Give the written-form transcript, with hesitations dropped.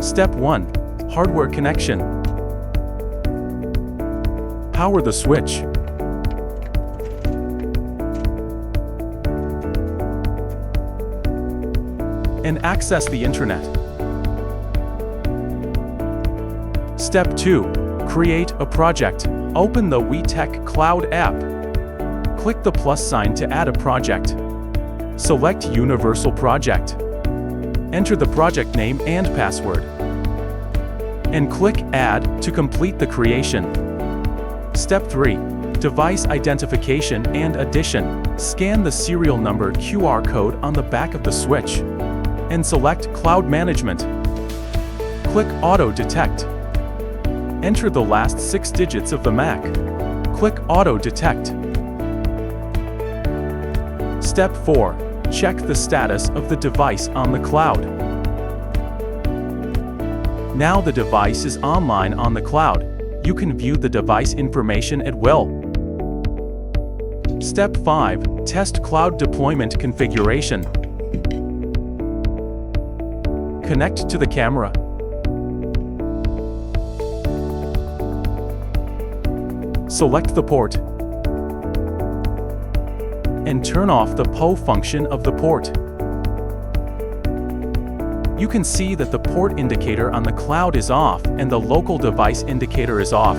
Step 1. Hardware connection. Power the switch. And access the internet. Step 2. Create a project. Open the Wi-Tek Cloud app. Click the plus sign to add a project. Select Universal Project. Enter the project name and password. And click Add to complete the creation. Step 3. Device identification and addition. Scan the serial number QR code on the back of the switch. And select Cloud Management. Click Auto Detect. Enter the last 6 digits of the MAC. Click Auto Detect. Step 4. Check the status of the device on the cloud. Now the device is online on the cloud. You can view the device information at will. Step 5. Test cloud deployment configuration. Connect to the camera. Select the port. And turn off the PO function of the port. You can see that the port indicator on the cloud is off and the local device indicator is off.